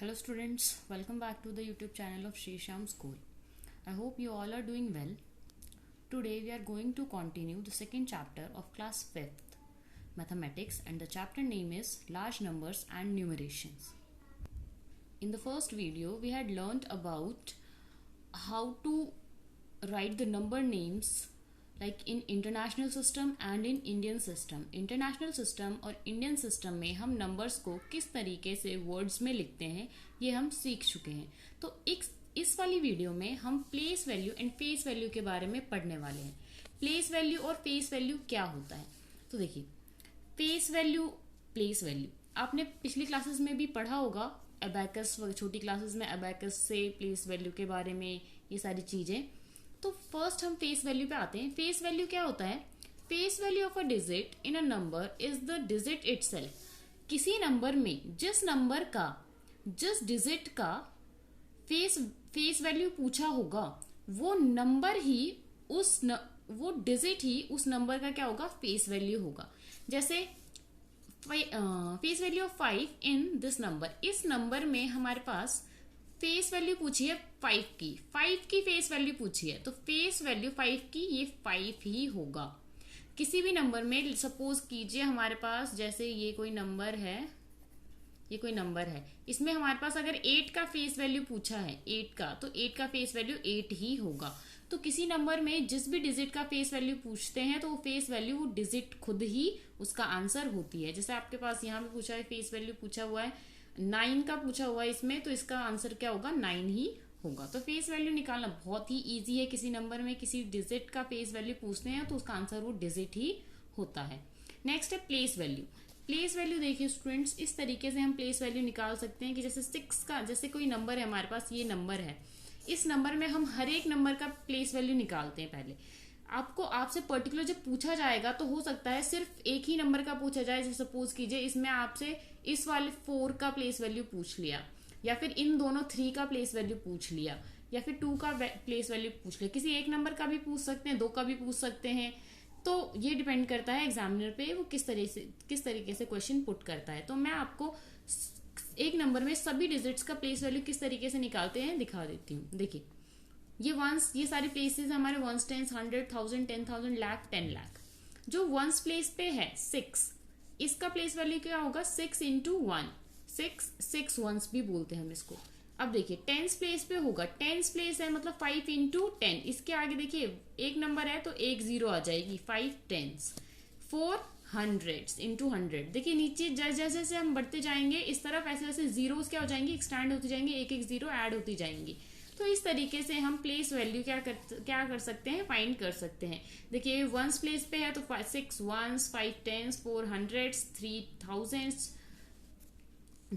Hello students, welcome back to the YouTube channel of Sri Shyam School. I hope you all are doing well. Today we are going to continue the second chapter of class 5th mathematics, and the chapter name is large numbers and numerations. In the first video we had learnt about how to write the number names like in international system and in Indian system. International system और Indian system में हम numbers को किस तरीके से words में लिखते हैं ये हम सीख चुके हैं. तो इस वाली वीडियो में हम place value and face value के बारे में पढ़ने वाले हैं. प्लेस वैल्यू और फेस वैल्यू क्या होता है. तो देखिए, फेस वैल्यू, प्लेस वैल्यू आपने पिछली क्लासेस में भी पढ़ा होगा. अबैकस, छोटी क्लासेस में अबैकस से प्लेस वैल्यू के बारे में ये सारी चीजें. तो फर्स्ट हम फेस वैल्यू पे आते हैं. फेस वैल्यू क्या होता है? Face value of a digit in a number is the digit itself. किसी नंबर में जिस डिजिट का फेस वैल्यू पूछा होगा वो नंबर ही वो डिजिट ही उस नंबर का क्या होगा? फेस वैल्यू होगा. जैसे face value of 5 in this number. इस नंबर में हमारे पास फेस वैल्यू पूछी है 5 की फेस वैल्यू पूछी है, तो फेस वैल्यू 5 की ये 5 ही होगा. किसी भी नंबर में सपोज कीजिए हमारे पास, जैसे ये कोई नंबर है, इसमें हमारे पास अगर 8 का फेस वैल्यू पूछा है 8 का, तो 8 का फेस वैल्यू 8 ही होगा. तो किसी नंबर में जिस भी डिजिट का फेस वैल्यू पूछते हैं तो वो फेस वैल्यू, वो डिजिट खुद ही उसका आंसर होती है. जैसे आपके पास यहाँ पे पूछा है, फेस वैल्यू पूछा हुआ है 9 का पूछा हुआ है इसमें, तो इसका आंसर क्या होगा? 9 ही होगा. तो फेस वैल्यू निकालना बहुत ही इजी है. किसी नंबर में किसी डिजिट का फेस वैल्यू पूछते हैं तो उसका आंसर वो डिजिट ही होता है. नेक्स्ट है प्लेस वैल्यू. प्लेस वैल्यू देखिए स्टूडेंट्स, इस तरीके से हम प्लेस वैल्यू निकाल सकते हैं कि जैसे 6 का, जैसे कोई नंबर है हमारे पास, ये नंबर है, इस नंबर में हम हर एक नंबर का प्लेस वैल्यू निकालते हैं. पहले आपसे पर्टिकुलर जब पूछा जाएगा तो हो सकता है सिर्फ एक ही नंबर का पूछा जाए. जैसे सपोज कीजिए इसमें आपसे इस वाले 4 का प्लेस वैल्यू पूछ लिया, या फिर इन दोनों 3 का प्लेस वैल्यू पूछ लिया, या फिर 2 का प्लेस वैल्यू पूछ लिया. किसी एक नंबर का भी पूछ सकते हैं, 2 का भी पूछ सकते हैं. तो ये डिपेंड करता है एग्जामिनर पे, वो किस तरीके से क्वेश्चन पुट करता है. तो मैं आपको एक नंबर में सभी डिजिट्स का प्लेस वैल्यू किस तरीके से निकालते हैं दिखा देती हूँ. देखिए, ये सारे प्लेसेस हमारे वंस, टेंस, 100, 1000, 10,000, लाख, 10 लाख. जो वंस प्लेस पे है 6, इसका प्लेस वैल्यू क्या होगा? 6 इंटू 1, 6 वंस भी बोलते हैं हम इसको. अब देखिए टेंस प्लेस पे होगा, टेंस प्लेस है मतलब 5 इंटू 10. इसके आगे देखिए एक नंबर है तो एक 0 आ जाएगी, 5 टेंस. 4 hundreds into 100. देखिए नीचे जैसे जैसे हम बढ़ते जाएंगे इस तरफ, ऐसे वैसे जीरोस क्या हो जाएंगे? एक्सटेंड होती जाएंगे, एक 0 ऐड होती जाएंगी. तो इस तरीके से हम प्लेस वैल्यू क्या कर सकते हैं? फाइंड कर सकते हैं. देखिए वंस प्लेस पे है तो 6 वंस, 5 टेंस, 4 हंड्रेड्स, 3 थाउजेंड्स,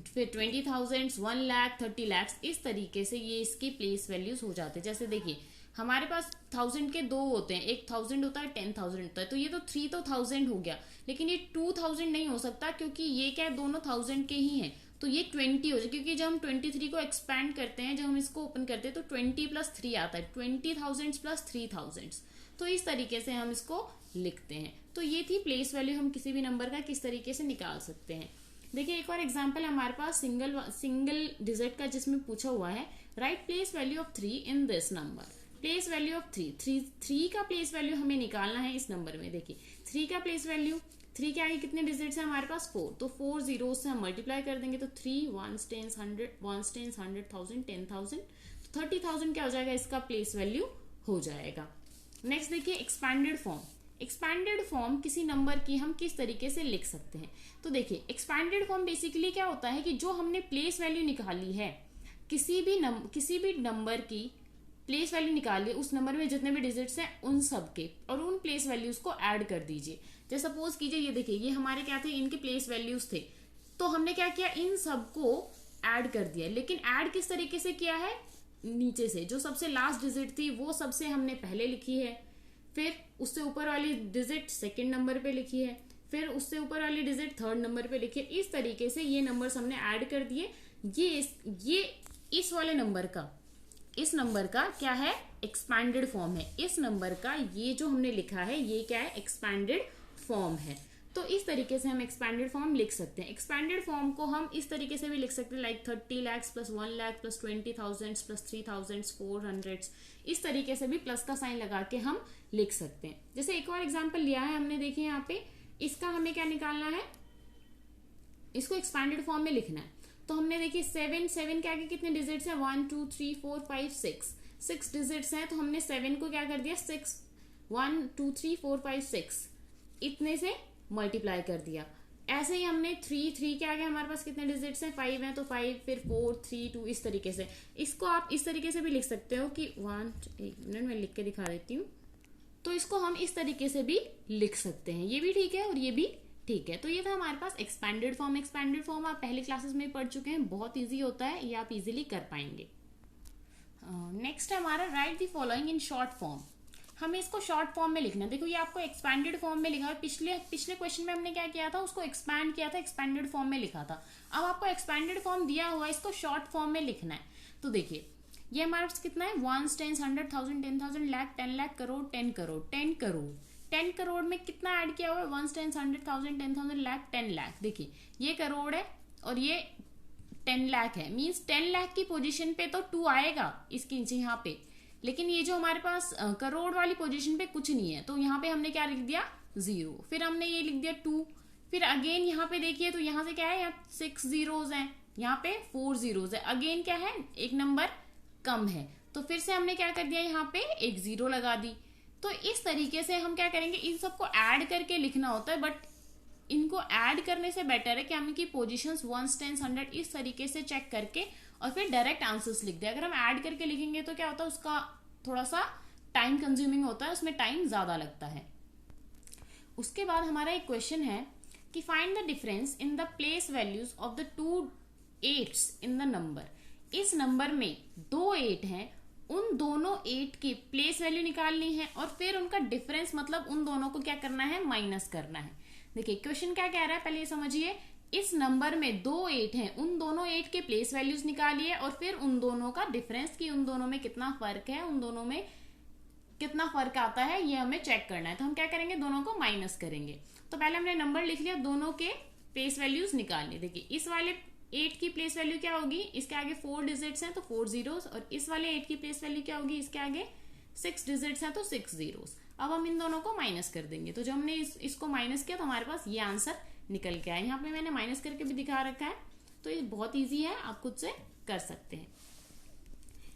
फिर 20,000, 1 लाख, 30 लाख. इस तरीके से ये इसकी प्लेस वैल्यूज हो जाते हैं. जैसे देखिए हमारे पास 1000 के 2 होते हैं, एक 1000 होता है, 10,000 होता है. तो ये तो 3 तो 1000 हो गया, लेकिन ये 2000 नहीं हो सकता क्योंकि ये क्या है? दोनों 1000 के ही हैं. तो ये 20 हो जाए, क्योंकि जब हम 23 को एक्सपैंड करते हैं, जब हम इसको ओपन करते हैं तो 20 प्लस 3 आता है, 20,000 प्लस 3,000. तो इस तरीके से हम इसको लिखते हैं. तो ये थी प्लेस वैल्यू, हम किसी भी नंबर का किस तरीके से निकाल सकते हैं. देखिए एक और एग्जांपल हमारे पास सिंगल डिजिट का, जिसमें पूछा हुआ है right place value of 3 in this number. Place value of 3 का प्लेस वैल्यू हमें निकालना है इस नंबर में. देखिए 3 का प्लेस वैल्यू, 3 के आगे कितने डिजिट्स हैं हमारे पास? 4. तो 4 जीरोस से हम मल्टीप्लाई कर देंगे तो 3 वंस, टेंस, 100, 100,000, 10,000. तो 30,000 क्या हो जाएगा? इसका प्लेस वैल्यू हो जाएगा. नेक्स्ट देखिए एक्सपैंडेड फॉर्म. एक्सपैंडेड फॉर्म किसी नंबर की हम किस तरीके से लिख सकते हैं. तो देखिए एक्सपैंडेड फॉर्म बेसिकली क्या होता है कि जो हमने प्लेस वैल्यू निकाली है, किसी भी नंबर की प्लेस वैल्यू निकालिए, उस नंबर में जितने भी डिजिट्स हैं उन सब के, और उन प्लेस वैल्यूज को ऐड कर दीजिए. जैसे सपोज कीजिए ये देखिए, ये हमारे क्या थे? इनके प्लेस वैल्यूज थे. तो हमने क्या किया? इन सबको ऐड कर दिया. लेकिन ऐड किस तरीके से किया है? नीचे से जो सबसे लास्ट डिजिट थी वो सबसे हमने पहले लिखी है, फिर उससे ऊपर वाली डिजिट सेकंड नंबर पे लिखी है, फिर उससे ऊपर वाली डिजिट थर्ड नंबर पे लिखी है. इस तरीके से ये नंबर्स हमने ऐड कर दिए. ये इस वाले नंबर का, इस नंबर का क्या है? एक्सपैंडेड फॉर्म है. इस नंबर का ये जो हमने लिखा है ये क्या है? एक्सपैंडेड फॉर्म है. तो इस तरीके से हम एक्सपैंडेड फॉर्म लिख सकते हैं। एक्सपैंडेड फॉर्म को हम इस तरीके से भी लिख सकते हैं, like 30 lakhs plus 1 lakh plus 20,000 plus 3,000 400, इस तरीके से भी प्लस का साइन लगा के हम लिख सकते हैं। जैसे एक और एग्जाम्पल लिया है हमने, देखिए यहाँ पे, इसका हमें क्या निकालना है, इसको एक्सपैंडेड फॉर्म में लिखना है। तो हमने देखिए 7 के आगे कितने डिजिट्स हैं, 1 2 3 4 5 6 डिजिट्स हैं। तो हमने 7 को क्या कर दिया, 1 2 3 4 5 6 इतने से मल्टीप्लाई कर दिया। ऐसे ही हमने 3 के आगे हमारे पास कितने डिजिट्स हैं, 5 हैं, तो 5 फिर 4 3 2 इस तरीके से। इसको आप इस तरीके से भी लिख सकते हो कि एक मिनट में लिख के दिखा देती हूँ। तो इसको हम इस तरीके से भी लिख सकते हैं, ये भी ठीक है और ये भी ठीक है। तो ये था हमारे पास एक्सपैंडेड फॉर्म। एक्सपैंडेड फॉर्म आप पहले क्लासेस में पढ़ चुके हैं, बहुत ईजी होता है, ये आप इजीली कर पाएंगे। नेक्स्ट है हमारा right the following in short form. हमें इसको शॉर्ट फॉर्म में लिखना है। देखो ये आपको एक्सपैंडेड फॉर्म में लिखा है, पिछले क्वेश्चन में हमने क्या किया था, उसको एक्सपैंड किया था, एक्सपैंडेड फॉर्म में लिखा था। अब आपको एक्सपैंडेड फॉर्म दिया हुआ है, इसको शॉर्ट फॉर्म में लिखना है। तो देखिए ये हमारे पास कितना है, 1 10 100 1000 10,000 लाख 10 लाख करोड़ 10 करोड़ 10 करोड़ 10 करोड़ में कितना ऐड किया हुआ है, 1 10 100 1000 10,000 लाख 10 लाख। देखिए ये करोड़ है और ये 10 लाख है, मीन्स 10 लाख की पोजीशन पे तो 2 आएगा इसके नीचे यहाँ पे, लेकिन ये जो हमारे पास करोड़ वाली पोजीशन पे कुछ नहीं है, तो यहाँ पे हमने क्या लिख दिया, 0। फिर हमने ये लिख दिया 2। फिर अगेन यहाँ पे देखिए, तो यहाँ से क्या है, यहाँ 6 zeros हैं, यहाँ पे 4 zeros है। अगेन क्या है, एक नंबर कम है, तो फिर से हमने क्या कर दिया, यहाँ पे एक 0 लगा दी। तो इस तरीके से हम क्या करेंगे, इन सबको ऐड करके लिखना होता है, बट इनको ऐड करने से बेटर है कि हम इनकी पोजीशंस 1 10 100 इस तरीके से चेक करके और फिर डायरेक्ट आंसर्स लिख दे। अगर हम ऐड करके लिखेंगे तो क्या होता है, उसका थोड़ा सा टाइम कंज्यूमिंग होता है, उसमें टाइम ज्यादा लगता है। उसके बाद हमारा एक क्वेश्चन है कि find the difference in the place values of the 2 8s in the number. इस नंबर में 2 8 हैं, उन दोनों 8 की प्लेस वैल्यू निकालनी है और फिर उनका डिफरेंस मतलब उन दोनों को क्या करना है, माइनस करना है। देखिए क्वेश्चन क्या कह रहा है, पहले ये समझिए। इस नंबर में 2 8 हैं, उन दोनों 8 के प्लेस वैल्यूज निकालिए और फिर उन दोनों का डिफरेंस, कि उन दोनों में कितना फर्क है, उन दोनों में कितना फर्क आता है, ये हमें चेक करना है। तो हम क्या करेंगे, दोनों को माइनस करेंगे। तो पहले हमने नंबर लिख लिया, दोनों के प्लेस वैल्यूज निकालने। देखिए इस वाले 8 की प्लेस वैल्यू क्या होगी, इसके आगे 4 डिजिट्स हैं तो 4 zeros, और इस वाले 8 की प्लेस वैल्यू क्या होगी, इसके आगे 6 डिजिट्स हैं तो 6 zeros। अब हम इन दोनों को माइनस कर देंगे। तो जब हमने इसको माइनस किया तो हमारे पास ये आंसर निकल के आया। यहाँ पे मैंने माइनस करके भी दिखा रखा है, तो ये बहुत इजी है, आप खुद से कर सकते हैं।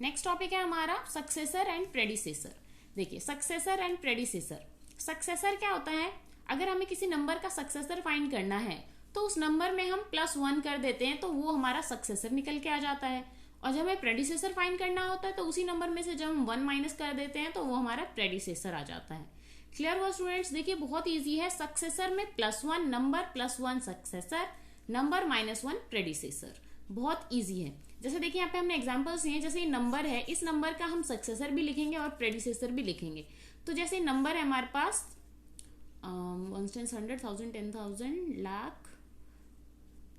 नेक्स्ट टॉपिक है हमारा सक्सेसर एंड प्रेडिसेसर। देखिए सक्सेसर एंड प्रेडिसेसर। सक्सेसर क्या होता है, अगर हमें किसी नंबर का सक्सेसर फाइंड करना है तो उस नंबर में हम +1 कर देते हैं तो वो हमारा सक्सेसर निकल के आ जाता है। और जब हमें प्रेडिसेसर फाइंड करना होता है तो उसी नंबर में से जब हम 1 माइनस कर देते हैं तो वो हमारा प्रेडिसेसर आ जाता है। क्लियर हुआ स्टूडेंट्स? देखिए बहुत इजी है। सक्सेसर में +1 नंबर, +1 सक्सेसर, नंबर -1 प्रेडिसेसर, बहुत इजी है। जैसे देखिए यहाँ पे हमने एग्जांपल्स दिए, जैसे ये नंबर है, इस नंबर का हम सक्सेसर भी लिखेंगे और प्रेडिसेसर भी लिखेंगे। तो जैसे नंबर है हमारे पास 1 10 100 1000 10,000 लाख,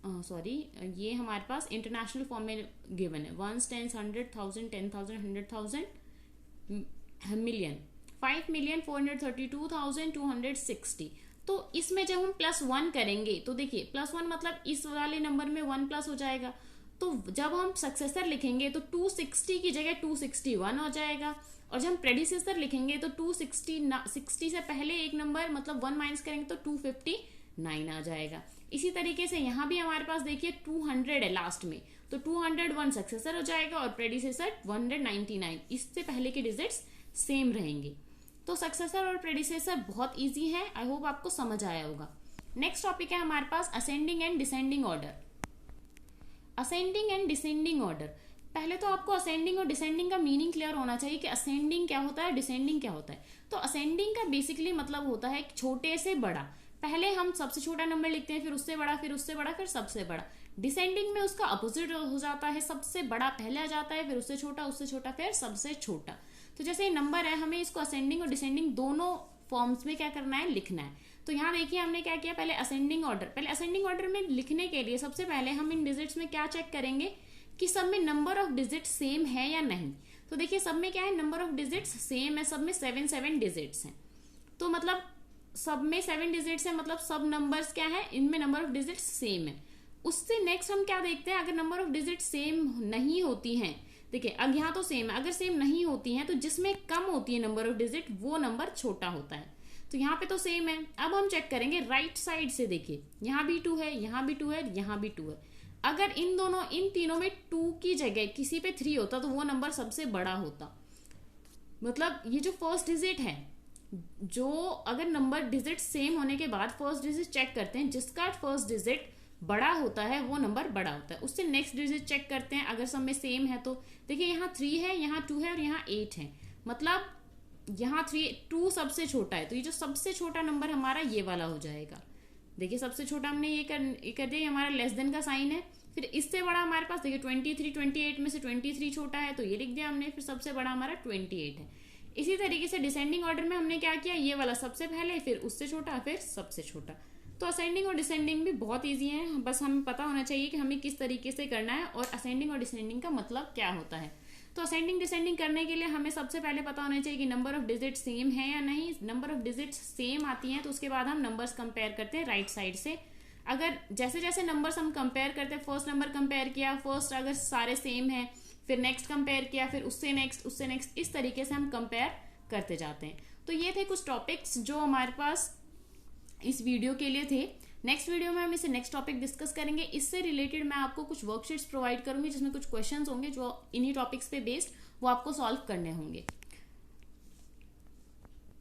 सॉरी ये हमारे पास इंटरनेशनल फॉर्म में गिवन है, 1 10 100 1000 10,000 100,000 मिलियन, 5,432,260। तो इसमें जब हम +1 करेंगे तो देखिए +1 मतलब इस वाले नंबर में 1 प्लस हो जाएगा। तो जब हम सक्सेसर लिखेंगे तो 260 की जगह 261 हो जाएगा, और जब हम प्रेडिसेसर लिखेंगे तो 260 से पहले एक नंबर मतलब 1 माइनस करेंगे तो 259 आ जाएगा। इसी तरीके से यहाँ भी हमारे पास देखिए 200 है लास्ट में, तो 201 सक्सेसर हो जाएगा और प्रेडिसेसर 199, इससे पहले के डिजिट्स सेम रहेंगे। तो सक्सेसर और प्रेडिसेसर बहुत इजी है, आई होप आपको समझ आया होगा। नेक्स्ट टॉपिक है हमारे पास ascending and descending order. Ascending and descending order, पहले तो आपको असेंडिंग और डिसेंडिंग का मीनिंग क्लियर होना चाहिए कि असेंडिंग क्या होता है, डिसेंडिंग क्या होता है। तो असेंडिंग का बेसिकली मतलब होता है छोटे से बड़ा, पहले हम सबसे छोटा नंबर लिखते हैं, फिर उससे बड़ा, फिर उससे बड़ा, फिर सबसे बड़ा। डिसेंडिंग में उसका अपोजिट हो जाता है, सबसे बड़ा पहले आ जाता है, फिर उससे छोटा, फिर सबसे छोटा। तो जैसे ये नंबर है, हमें इसको असेंडिंग और डिसेंडिंग दोनों फॉर्म्स में क्या करना है, लिखना है। तो यहाँ देखिए हमने क्या किया, पहले असेंडिंग ऑर्डर, पहले असेंडिंग ऑर्डर में लिखने के लिए सबसे पहले हम इन डिजिट्स में क्या चेक करेंगे कि सब में नंबर ऑफ डिजिट सेम है या नहीं। तो देखिए सब में क्या है, नंबर ऑफ डिजिट्स सेम है, सब में 7 डिजिट्स हैं। तो मतलब सब में 7 डिजिट्स है, मतलब सब नंबर्स क्या है, इनमें नंबर ऑफ डिजिट्स सेम है। उससे नेक्स्ट हम क्या देखते हैं, अगर नंबर ऑफ डिजिट सेम नहीं होती हैं, देखिए अब यहाँ तो सेम है, अगर सेम नहीं होती हैं तो जिसमें कम होती है नंबर ऑफ डिजिट वो नंबर छोटा होता है। तो यहाँ पे तो सेम है। अब हम चेक करेंगे राइट साइड से, देखिए यहाँ भी 2 है, यहाँ भी 2 है, यहाँ भी 2 है। अगर इन तीनों में 2 की जगह किसी पे 3 होता तो वो नंबर सबसे बड़ा होता। मतलब ये जो फर्स्ट डिजिट है, जो अगर नंबर डिजिट सेम होने के बाद फर्स्ट डिजिट चेक करते हैं, जिसका फर्स्ट डिजिट बड़ा होता है वो नंबर बड़ा होता है। उससे नेक्स्ट डिजिट चेक करते हैं, अगर सब में सेम है तो देखिए यहाँ 3 है, यहाँ 2 है और यहाँ 8 है, मतलब यहाँ 2 सबसे छोटा है, तो ये जो सबसे छोटा नंबर हमारा ये वाला हो जाएगा। देखिए सबसे छोटा हमने ये कर दिया, हमारा लेस देन का साइन है। फिर इससे बड़ा हमारे पास देखिए 23, 28 में से 23 छोटा है तो ये लिख दिया हमने, फिर सबसे बड़ा हमारा 28 है। इसी तरीके से डिसेंडिंग ऑर्डर में हमने क्या किया, ये वाला सबसे पहले, फिर उससे छोटा, फिर सबसे छोटा। तो असेंडिंग और डिसेंडिंग भी बहुत ईजी है, बस हमें पता होना चाहिए कि हमें किस तरीके से करना है और असेंडिंग और डिसेंडिंग का मतलब क्या होता है। तो असेंडिंग डिसेंडिंग करने के लिए हमें सबसे पहले पता होना चाहिए कि नंबर ऑफ डिजिट सेम है या नहीं। नंबर ऑफ डिजिट सेम आती हैं तो उसके बाद हम नंबर्स कंपेयर करते हैं राइट साइड से। अगर जैसे जैसे नंबर्स हम कंपेयर करते हैं, फर्स्ट नंबर कंपेयर किया, फर्स्ट अगर सारे सेम है, फिर नेक्स्ट कंपेयर किया, फिर उससे नेक्स्ट, इस तरीके से हम कंपेयर करते जाते हैं। तो ये थे कुछ टॉपिक्स जो हमारे पास इस वीडियो के लिए थे। नेक्स्ट वीडियो में हम इसे नेक्स्ट टॉपिक डिस्कस करेंगे। इससे रिलेटेड मैं आपको कुछ वर्कशीट्स प्रोवाइड करूंगी जिसमें कुछ क्वेश्चंस होंगे जो इन्हीं टॉपिक्स पे बेस्ड वो आपको सॉल्व करने होंगे।